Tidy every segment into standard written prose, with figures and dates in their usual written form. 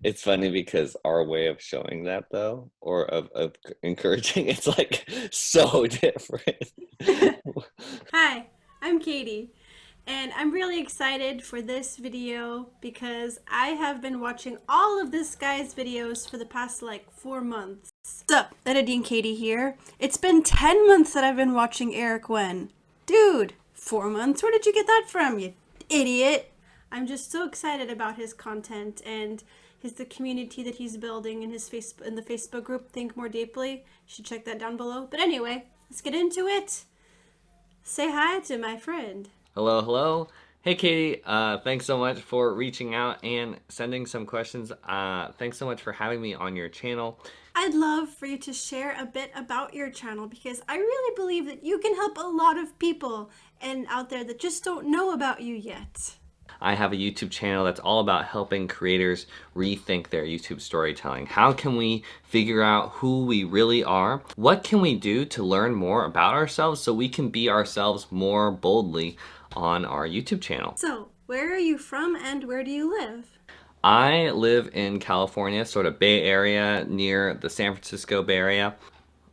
It's funny because our way of showing that though, or of encouraging, it's like so different. Hi, I'm Katie, and I'm really excited for this video because I have been watching all of this guy's videos for the past like 4 months. What's up, Editing Katie here. It's been 10 months that I've been watching ericwen. Dude, 4 months? Where did you get that from, you idiot? I'm just so excited about his content and the community that he's building in his in the Facebook group Think More Deeply. You should check that down below. But anyway, let's get into it. Say hi to my friend. Hello, hello. Hey, Katie. Thanks so much for reaching out and sending some questions. Thanks so much for having me on your channel. I'd love for you to share a bit about your channel because I really believe that you can help a lot of people and out there that just don't know about you yet. I have a YouTube channel that's all about helping creators rethink their YouTube storytelling. How can we figure out who we really are? What can we do to learn more about ourselves so we can be ourselves more boldly on our YouTube channel? So, where are you from and where do you live? I live in California, sort of Bay Area, near the San Francisco Bay Area.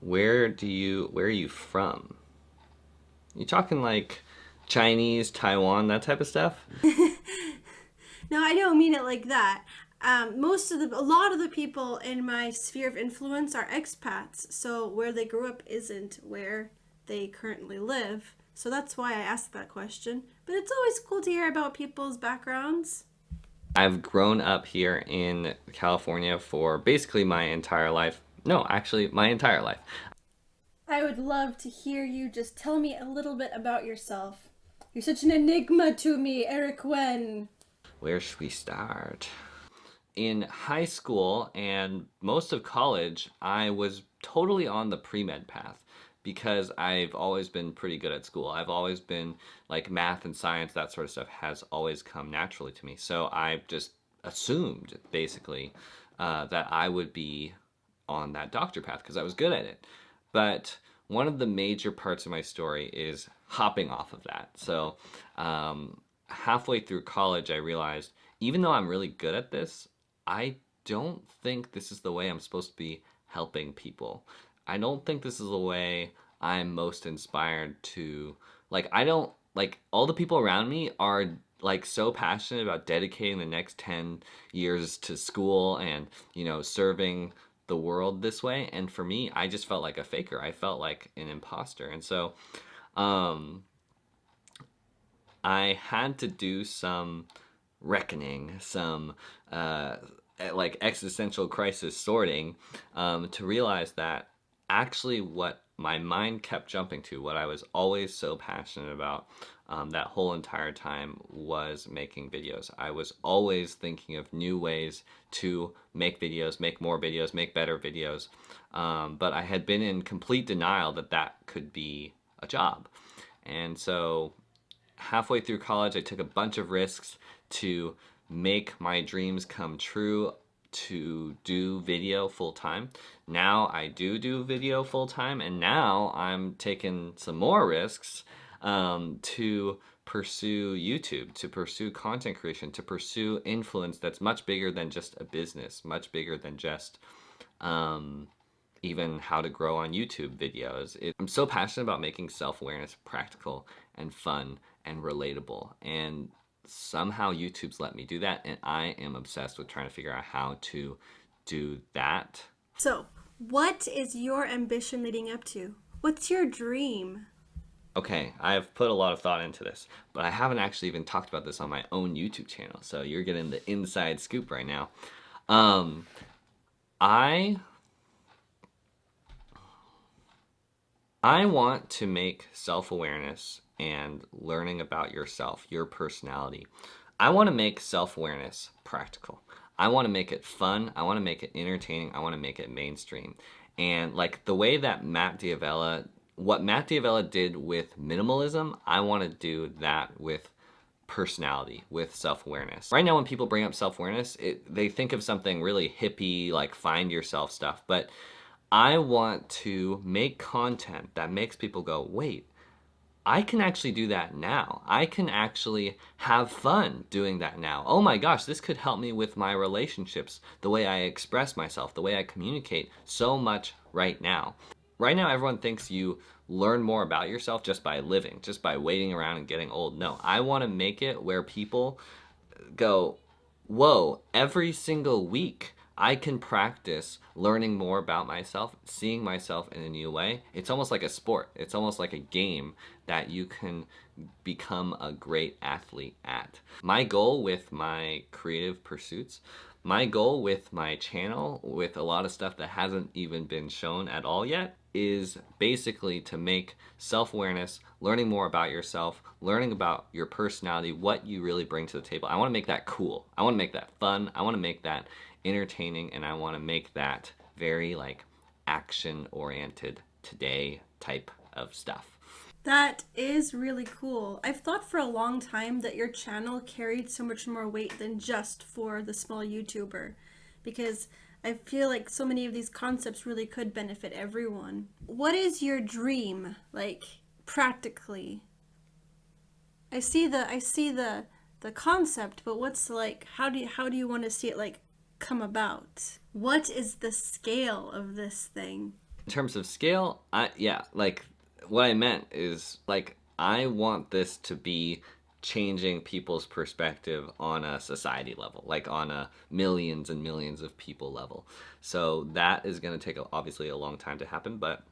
Where are you from? You talking like Chinese, Taiwan, that type of stuff? No, I don't mean it like that. A lot of the people in my sphere of influence are expats, so where they grew up isn't where they currently live. So that's why I asked that question. But it's always cool to hear about people's backgrounds. I've grown up here in California for basically my entire life. No, actually, my entire life. I would love to hear you just tell me a little bit about yourself. You're such an enigma to me, ericwen. Where should we start? In high school and most of college, I was totally on the pre-med path because I've always been pretty good at school. I've always been like math and science, that sort of stuff has always come naturally to me. So I've just assumed basically that I would be on that doctor path because I was good at it. But one of the major parts of my story is hopping off of that. So halfway through college, I realized even though I'm really good at this, I don't think this is the way I'm supposed to be helping people. I don't think this is the way I'm most inspired to, like, I don't, like, all the people around me are, like, so passionate about dedicating the next 10 years to school and, serving the world this way. And for me, I just felt like a faker. I felt like an imposter. And so, um, I had to do some reckoning, some like existential crisis sorting to realize that actually what my mind kept jumping to, what I was always so passionate about that whole entire time was making videos. I was always thinking of new ways to make videos, make more videos, make better videos. But I had been in complete denial that that could be a job. And so halfway through college, I took a bunch of risks to make my dreams come true to do video full time. Now I do video full time, and now I'm taking some more risks to pursue YouTube, to pursue content creation, to pursue influence that's much bigger than just a business, much bigger than just um, even how to grow on YouTube videos. I'm so passionate about making self-awareness practical and fun and relatable. And somehow YouTube's let me do that. And I am obsessed with trying to figure out how to do that. So, what is your ambition leading up to? What's your dream? Okay, I've put a lot of thought into this, but I haven't actually even talked about this on my own YouTube channel. So you're getting the inside scoop right now. Um, I I want to make self-awareness and learning about yourself, your personality. I want to make self-awareness practical. I want to make it fun. I want to make it entertaining. I want to make it mainstream. And like the way that what Matt D'Avella did with minimalism, I want to do that with personality, with self-awareness. Right now when people bring up self-awareness, they think of something really hippie, like find yourself stuff, but I want to make content that makes people go, wait, I can actually do that now. I can actually have fun doing that now. Oh my gosh, this could help me with my relationships, the way I express myself, the way I communicate so much right now. Right now, everyone thinks you learn more about yourself just by living, just by waiting around and getting old. No, I want to make it where people go, whoa, every single week I can practice learning more about myself, seeing myself in a new way. It's almost like a sport, it's almost like a game that you can become a great athlete at. My goal with my creative pursuits, my goal with my channel, with a lot of stuff that hasn't even been shown at all yet, is basically to make self-awareness, learning more about yourself, learning about your personality, what you really bring to the table. I want to make that cool. I want to make that fun. I want to make that entertaining, and I want to make that very like action-oriented today type of stuff. That is really cool. I've thought for a long time that your channel carried so much more weight than just for the small YouTuber, because I feel like so many of these concepts really could benefit everyone. What is your dream, like practically? I see the concept, but what's like how do you want to see it like come about? What is the scale of this thing? In terms of scale, like what I meant is like I want this to be changing people's perspective on a society level, like on a millions and millions of people level. So that is going to take obviously a long time to happen, but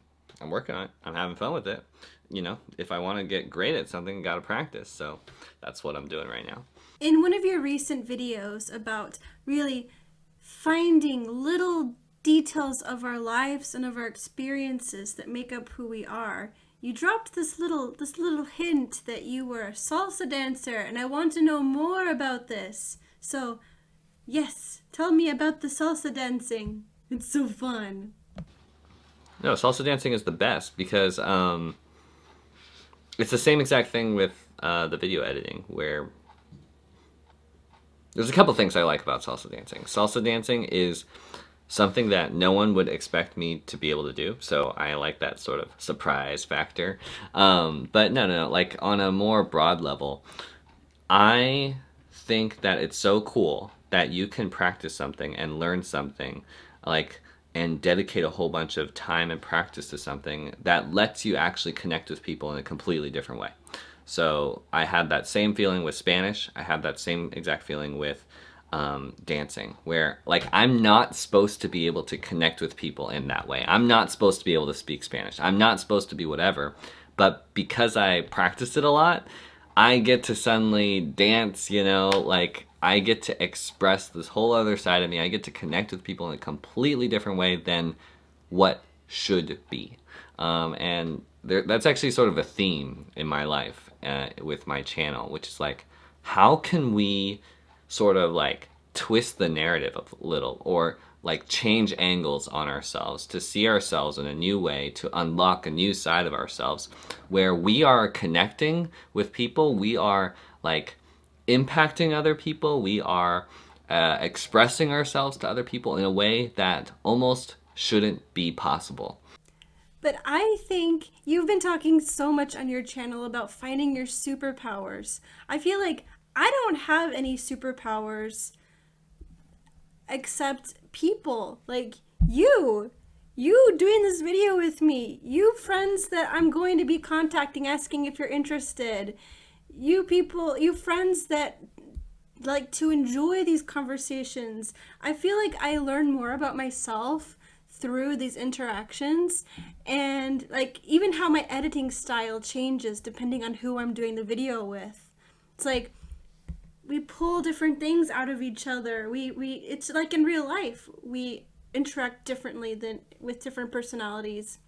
I'm working on it. I'm having fun with it. You know, if I want to get great at something, got to practice. So that's what I'm doing right now. In one of your recent videos about really finding little details of our lives and of our experiences that make up who we are, you dropped this little hint that you were a salsa dancer, and I want to know more about this. So, yes, tell me about the salsa dancing. It's so fun. No, salsa dancing is the best because it's the same exact thing with the video editing, where there's a couple things I like about salsa dancing. Salsa dancing is something that no one would expect me to be able to do, so I like that sort of surprise factor. But no, like on a more broad level, I think that it's so cool that you can practice something and learn something, like, and dedicate a whole bunch of time and practice to something that lets you actually connect with people in a completely different way. So I had that same feeling with Spanish. I had that same exact feeling with dancing, where like I'm not supposed to be able to connect with people in that way. I'm not supposed to be able to speak Spanish. I'm not supposed to be whatever. But because I practiced it a lot, I get to suddenly dance, you know, like I get to express this whole other side of me. I get to connect with people in a completely different way than what should be. That's actually sort of a theme in my life with my channel, which is like, how can we sort of like twist the narrative a little, or like change angles on ourselves to see ourselves in a new way, to unlock a new side of ourselves where we are connecting with people, we are like impacting other people, we are expressing ourselves to other people in a way that almost shouldn't be possible. But I think you've been talking so much on your channel about finding your superpowers. I feel like I don't have any superpowers except people. Like you doing this video with me, you friends that I'm going to be contacting asking if you're interested, you people, you friends that like to enjoy these conversations. I feel like I learn more about myself through these interactions, and like even how my editing style changes depending on who I'm doing the video with. It's like we pull different things out of each other. We it's like in real life. We interact differently than with different personalities.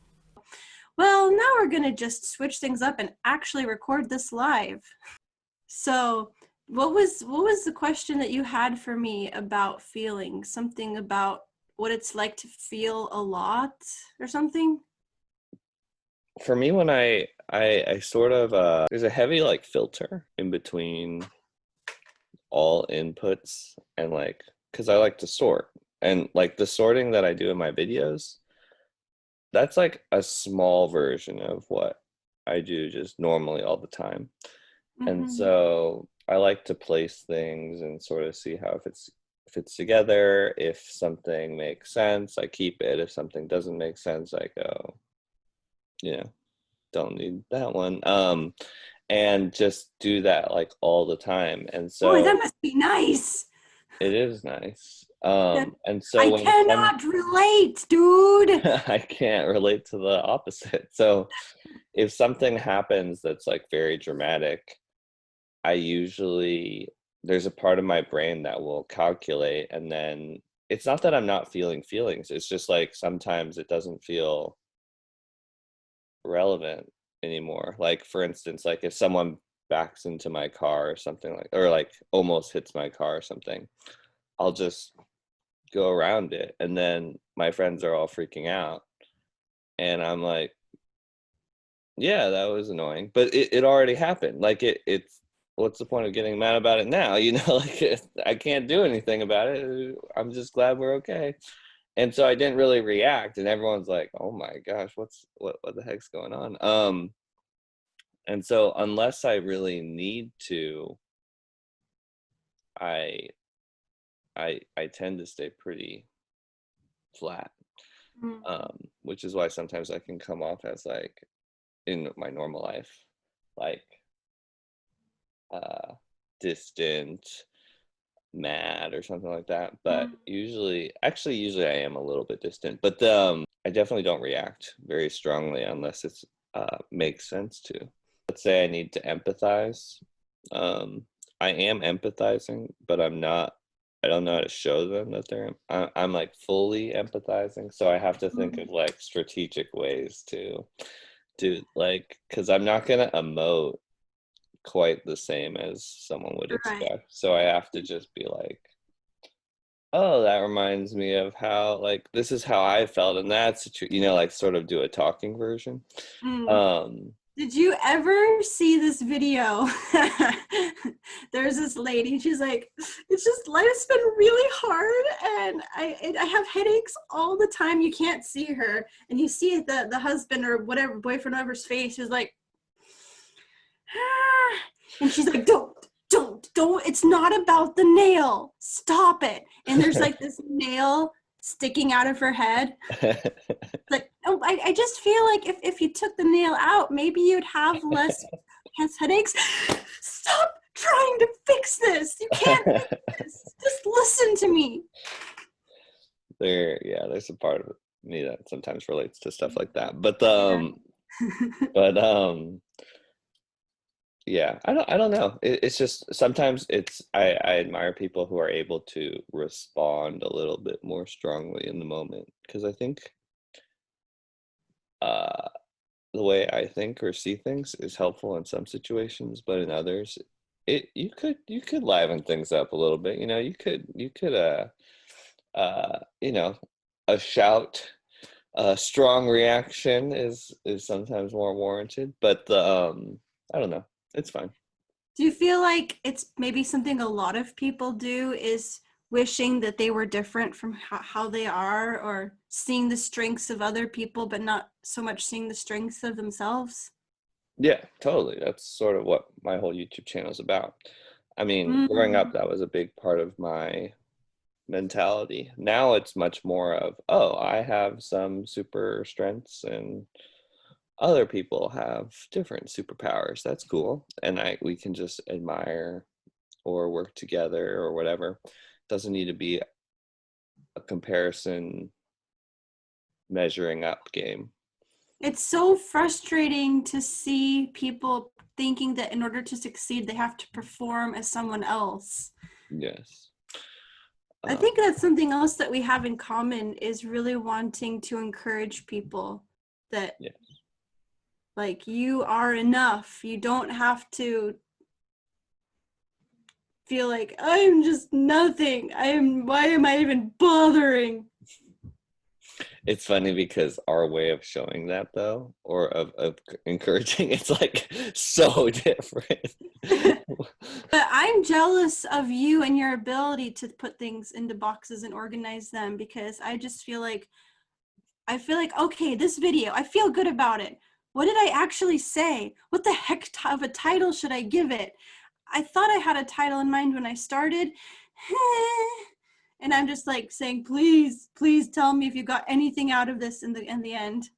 Well, now we're going to just switch things up and actually record this live. So, what was the question that you had for me about feeling? Something about what it's like to feel a lot or something? For me, when I sort of there's a heavy like filter in between all inputs, and like because I like to sort, and like the sorting that I do in my videos, that's like a small version of what I do just normally all the time. And Mm-hmm. so I like to place things and sort of see how if it's fits together. If something makes sense, I keep it. If something doesn't make sense, I go, yeah, don't need that one. And just do that like all the time. And Boy, that so must be nice. it is nice. And I so when cannot relate, dude. I can't relate to the opposite. So if something happens that's like very dramatic, I usually there's a part of my brain that will calculate, and then it's not that I'm not feeling feelings. It's just like sometimes it doesn't feel relevant anymore. Like for instance, like if someone backs into my car or something like or like almost hits my car or something, I'll just go around it, and then my friends are all freaking out, and I'm like, yeah, that was annoying, but it already happened. Like it's what's the point of getting mad about it now? You know, like I can't do anything about it. I'm just glad we're okay. And so I didn't really react, and everyone's like, "Oh my gosh, what the heck's going on?" And so unless I really need to, I I tend to stay pretty flat. Mm. Which is why sometimes I can come off as like in my normal life, like uh distant, mad or something like that. But Mm. usually I am a little bit distant, but I definitely don't react very strongly unless it's makes sense to. Let's say I need to empathize. um I am empathizing, but I don't know how to show them that I'm like fully empathizing, so I have to think Mm. of like strategic ways to do, like, because I'm not gonna emote quite the same as someone would Right. expect. So I have to just be like, oh, that reminds me of how, like, this is how I felt in that situation, like sort of do a talking version. Mm. Um, Did you ever see this video? There's this lady, she's like, it's just life's been really hard and I have headaches all the time. You can't see her. And you see the husband or whatever, boyfriend, whatever's face is like, ah. And she's like, don't, it's not about the nail. Stop it. And there's like this nail sticking out of her head. Like, oh, I just feel like if you took the nail out, maybe you'd have less headaches. Stop trying to fix this. You can't fix this. Just listen to me. there's a part of me that sometimes relates to stuff like that. Yeah. But yeah, I don't know. It's just sometimes I admire people who are able to respond a little bit more strongly in the moment, because I think uh the way I think or see things is helpful in some situations, but in others, you could liven things up a little bit. You could you know, a shout, a strong reaction is sometimes more warranted. But I don't know, it's fine. Do you feel like it's maybe something a lot of people do is wishing that they were different from how they are, or seeing the strengths of other people, but not so much seeing the strengths of themselves? Yeah, totally. That's sort of what my whole YouTube channel is about. I mean, growing Mm. up, that was a big part of my mentality. Now it's much more of, oh, I have some super strengths and other people have different superpowers. That's cool. And we can just admire or work together or whatever. Doesn't need to be a comparison measuring up game. It's so frustrating to see people thinking that in order to succeed, they have to perform as someone else. Yes. I Um, think that's something else that we have in common is really wanting to encourage people that yeah. like you are enough. You don't have to feel like I'm just nothing. Why am I even bothering? It's funny because our way of showing that though, or of encouraging, it's like so different. But I'm jealous of you and your ability to put things into boxes and organize them, because I feel like, okay, this video, I feel good about it. what did I actually say? What the heck of a title should I give it? I thought I had a title in mind when I started. And I'm just like saying, please, please tell me if you got anything out of this in the end.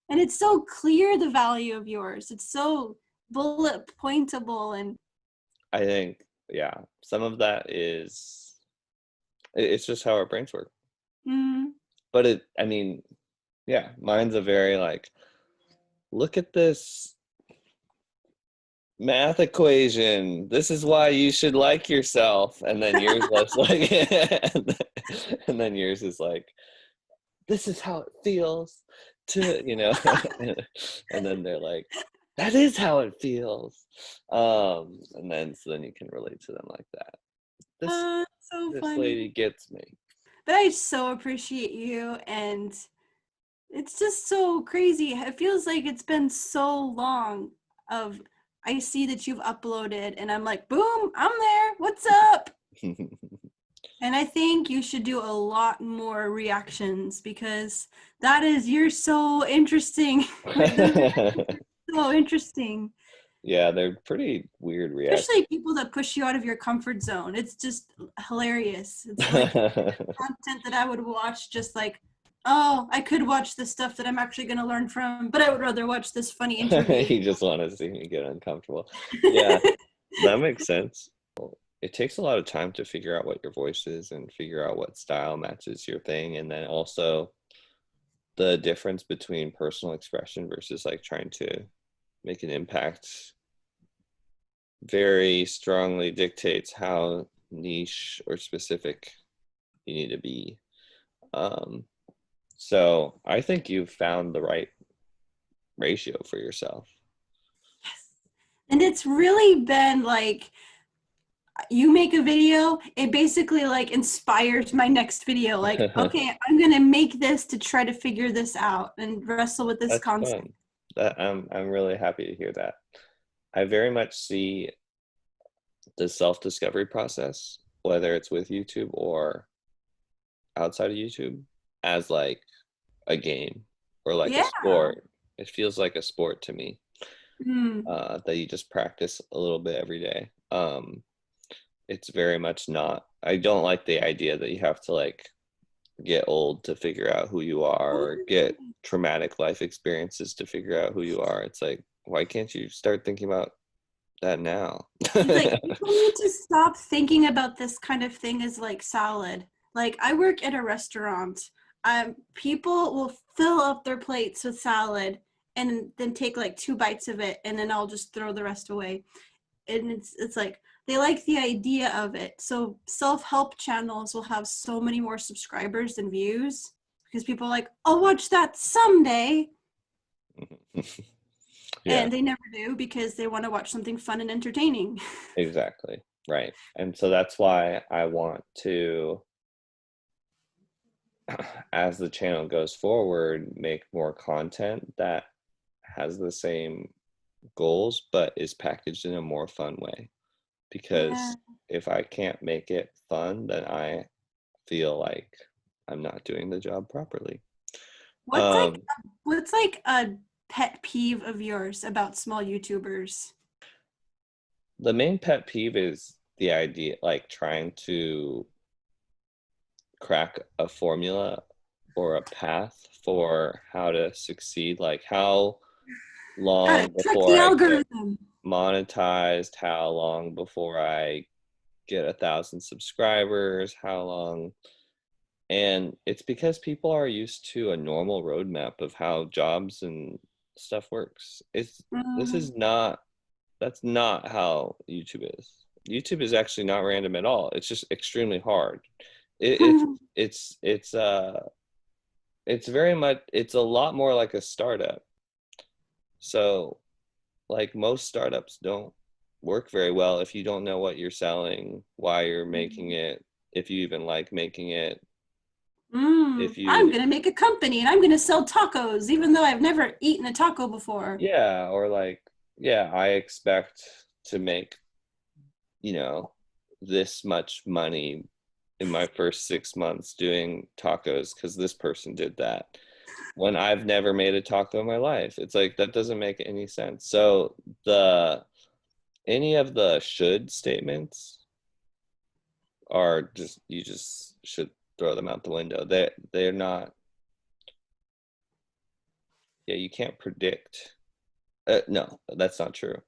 And it's so clear, the value of yours. It's so bullet pointable. And I think, yeah, some of that is, it's just how our brains work. But I mean, yeah, mine's a very like, look at this math equation. This is why you should like yourself. And then yours was like, and then yours is like, this is how it feels to, and then they're like, that is how it feels. And then so then you can relate to them like that. so This funny. lady gets me. But I so appreciate you, and it's just so crazy. It feels like it's been so long of I see that you've uploaded and I'm like, boom, I'm there. What's up? And I think you should do a lot more reactions because you're so interesting. So interesting. Yeah, they're pretty weird reactions. Especially people that push you out of your comfort zone. It's just hilarious. It's like content that I would watch just like, oh, I could watch the stuff that I'm actually going to learn from, but I would rather watch this funny interview. You just want to see me get uncomfortable. Yeah, that makes sense. It takes a lot of time to figure out what your voice is and figure out what style matches your thing. And then also the difference between personal expression versus like trying to make an impact very strongly dictates how niche or specific you need to be. So I think you've found the right ratio for yourself. Yes. And it's really been like, you make a video, it basically like inspires my next video. Like, okay, I'm gonna make this to try to figure this out and wrestle with this That's concept. fun. I'm really happy to hear that. I very much see the self-discovery process, whether it's with YouTube or outside of YouTube, as like a game or like a sport. It feels like a sport to me, that you just practice a little bit every day. It's very much not, I don't like the idea that you have to like get old to figure out who you are or get traumatic life experiences to figure out who you are. It's like, why can't you start thinking about that now? Like, people need to stop thinking about this kind of thing as like salad. Like, I work at a restaurant. People will fill up their plates with salad and then take like 2 bites of it, and then I'll just throw the rest away. And it's like they like the idea of it. So self-help channels will have so many more subscribers than views because people are like, I'll watch that someday. Yeah, and they never do because they want to watch something fun and entertaining. exactly. Right. And so that's why I want to, as the channel goes forward, make more content that has the same goals but is packaged in a more fun way. Because if I can't make it fun, then I feel like I'm not doing the job properly. What's like a pet peeve of yours about small YouTubers? The main pet peeve is the idea, like trying to crack a formula or a path for how to succeed. Like how long before I get monetized, how long before I get 1,000 subscribers, how long. And it's because people are used to a normal roadmap of how jobs and stuff works. That's not how YouTube is. YouTube is actually not random at all. It's just extremely hard. It's very much, it's a lot more like a startup. So like most startups don't work very well if you don't know what you're selling, why you're making it, if you even like making it. I'm gonna make a company and I'm gonna sell tacos even though I've never eaten a taco before. Yeah, or like, yeah, I expect to make, this much money in my first 6 months doing tacos because this person did that. when I've never made a taco in my life. It's like that doesn't make any sense. So the any of the should statements are just you just should throw them out the window. They're not. Yeah, you can't predict. No, that's not true.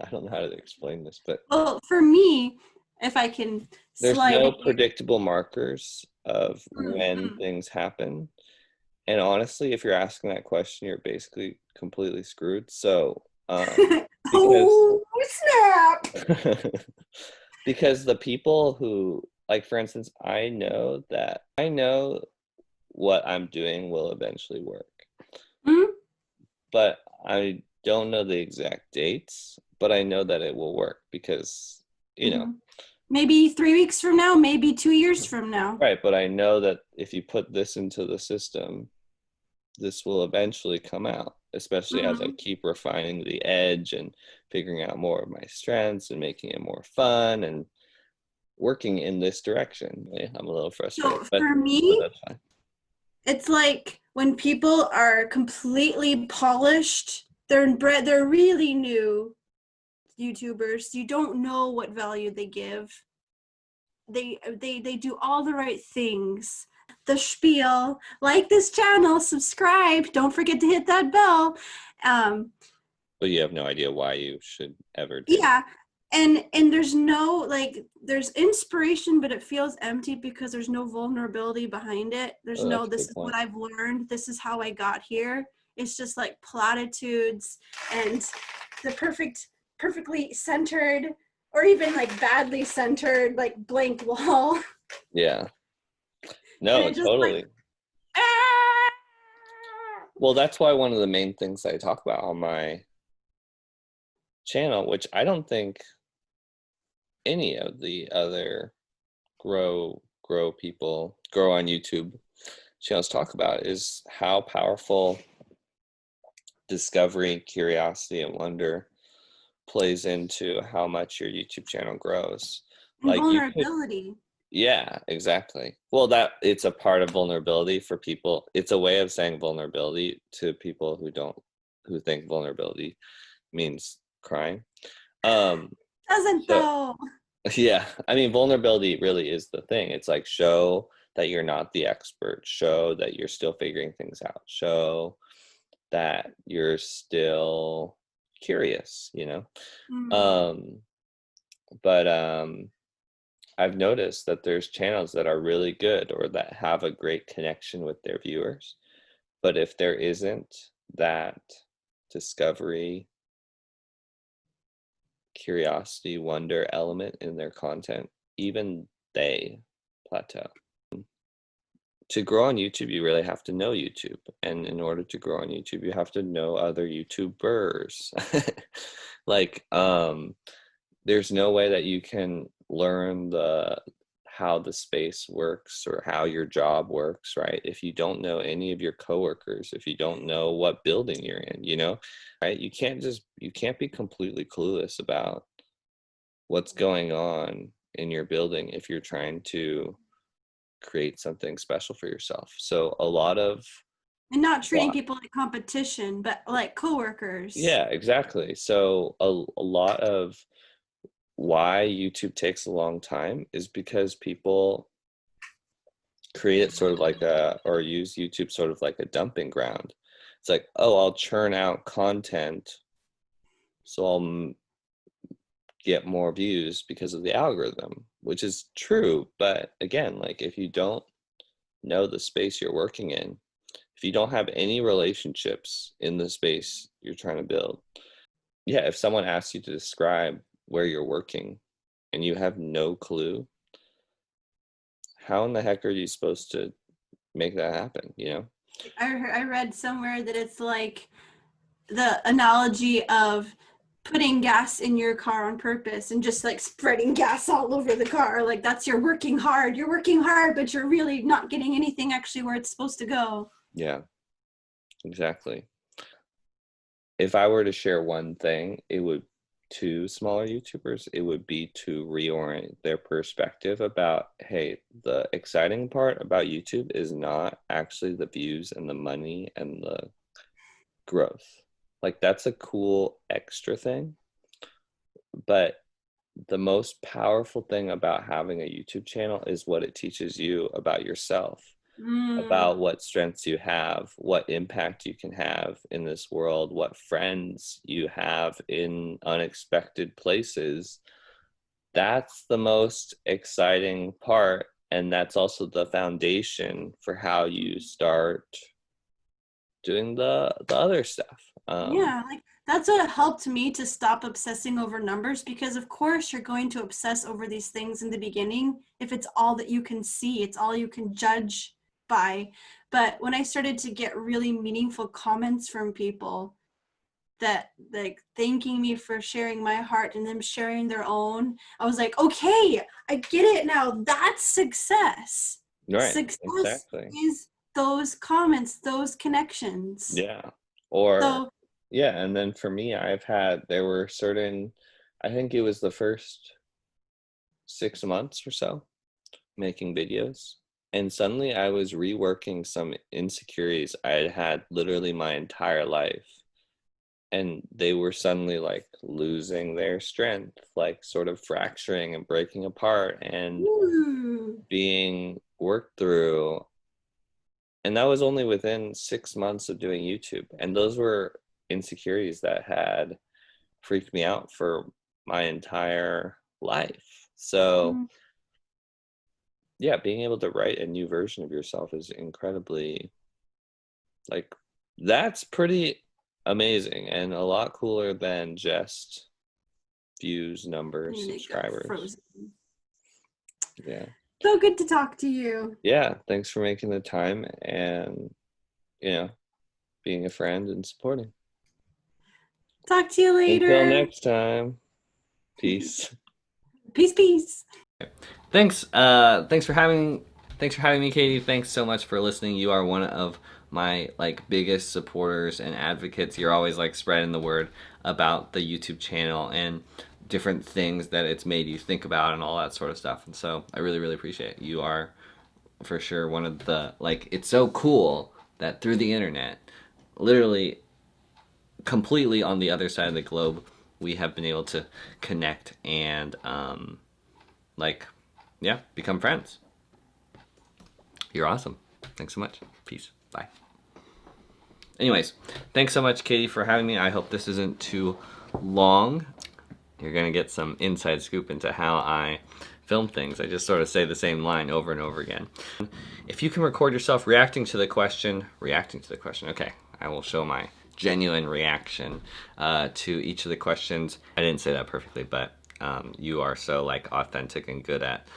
I don't know how to explain this, but Well, for me, if I can there's slide no in here. predictable markers of when Mhm. things happen. And honestly, if you're asking that question, you're basically completely screwed. So, because Oh, snap! because the people who, like, for instance, I know what I'm doing will eventually work, Mhm. but I don't know the exact dates, but I know that it will work because, you know, Mhm. Maybe 3 weeks from now, maybe 2 years from now. right. But I know that if you put this into the system, this will eventually come out, especially as I Mhm. keep refining the edge and figuring out more of my strengths and making it more fun and working in this direction. Yeah, I'm a little frustrated, So but for me, that's fine. it's like when people are completely polished, they're really new YouTubers. You don't know what value they give. They do all the right things. The spiel, like this channel, subscribe, don't forget to hit that bell. But you have no idea why you should ever do. Yeah, and there's no like there's inspiration, but it feels empty because there's no vulnerability behind it. There's Oh, no that's a this good is what point. I've learned, this is how I got here. It's just like platitudes and the perfectly centered or even like badly centered like blank wall. Yeah. And No, it just like totally. ah! Well, that's why one of the main things I talk about on my channel, which I don't think any of the other grow on YouTube channels talk about, is how powerful discovery, curiosity, and wonder plays into how much your YouTube channel grows. And Like you could, vulnerability. yeah, exactly. Well, that it's a part of vulnerability for people. It's a way of saying vulnerability to people who think vulnerability means crying. Um, Doesn't so though. yeah, I mean, vulnerability really is the thing. It's like show that you're not the expert, show that you're still figuring things out, show that you're still curious, you know? Mm. Um, but I've noticed that there's channels that are really good or that have a great connection with their viewers. But if there isn't that discovery, curiosity, wonder element in their content, even they plateau. To grow on YouTube, you really have to know YouTube. And in order to grow on YouTube, you have to know other YouTubers. Like, there's no way that you can learn the how the space works or how your job works, right? If you don't know any of your coworkers, if you don't know what building you're in, right? You can't be completely clueless about what's going on in your building if you're trying to create something special for yourself. So a lot of And not treating why, people like competition, but like coworkers. yeah, exactly. So a lot of why YouTube takes a long time is because people create it sort of like or use YouTube sort of like a dumping ground. It's like, oh, I'll churn out content so I'll get more views because of the algorithm, which is true. But again, like if you don't know the space you're working in, if you don't have any relationships in the space you're trying to build, yeah, if someone asks you to describe where you're working and you have no clue, how in the heck are you supposed to make that happen, you know? I read somewhere that it's like the analogy of putting gas in your car on purpose and just like spreading gas all over the car. Like that's you're working hard. You're working hard, but you're really not getting anything actually where it's supposed to go. Yeah, exactly. If I were to share one thing, it would to smaller YouTubers, it would be to reorient their perspective about, hey, the exciting part about YouTube is not actually the views and the money and the growth. Like, that's a cool extra thing. But the most powerful thing about having a YouTube channel is what it teaches you about yourself, about what strengths you have, what impact you can have in this world, what friends you have in unexpected places. That's the most exciting part. And that's also the foundation for how you start doing the other stuff. Yeah, like that's what helped me to stop obsessing over numbers, because of course you're going to obsess over these things in the beginning if it's all that you can see, it's all you can judge by. But when I started to get really meaningful comments from people that like thanking me for sharing my heart and them sharing their own, I was like, okay, I get it now. That's success. Right, Success exactly. is those comments, those connections. Yeah. Or, So yeah, and then for me, there were certain, I think it was the first 6 months or so making videos. And suddenly I was reworking some insecurities I had had literally my entire life. And they were suddenly like losing their strength, like sort of fracturing and breaking apart and ooh. being worked through. And that was only within 6 months of doing YouTube. And those were insecurities that had freaked me out for my entire life. So, Mm. yeah, being able to write a new version of yourself is incredibly, like, that's pretty amazing and a lot cooler than just views, numbers, And it got subscribers. frozen. Yeah. So good to talk to you. Yeah. Thanks for making the time and, you know, being a friend and supporting. Talk to you Until later. next time. Peace. Peace, peace. Thanks for having me, Katie. Thanks so much for listening. You are one of my like biggest supporters and advocates. You're always like spreading the word about the YouTube channel and different things that it's made you think about and all that sort of stuff. And so I really, really appreciate it. You are for sure one of the, like, it's so cool that through the internet, literally completely on the other side of the globe, we have been able to connect and like, yeah, become friends. You're awesome. Thanks so much. Peace. Bye. Anyways, thanks so much, Katie, for having me. I hope this isn't too long. You're going to get some inside scoop into how I film things. I just sort of say the same line over and over again. If you can record yourself reacting to the question, okay, I will show my genuine reaction to each of the questions. I didn't say that perfectly, but you are so like authentic and good at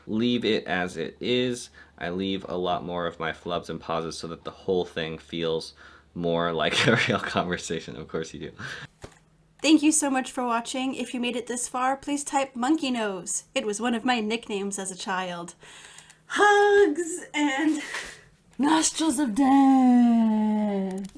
leave it as it is. I leave a lot more of my flubs and pauses so that the whole thing feels more like a real conversation. Of course you do. Thank you so much for watching. If you made it this far, please type monkey nose. It was one of my nicknames as a child. Hugs and nostrils of death.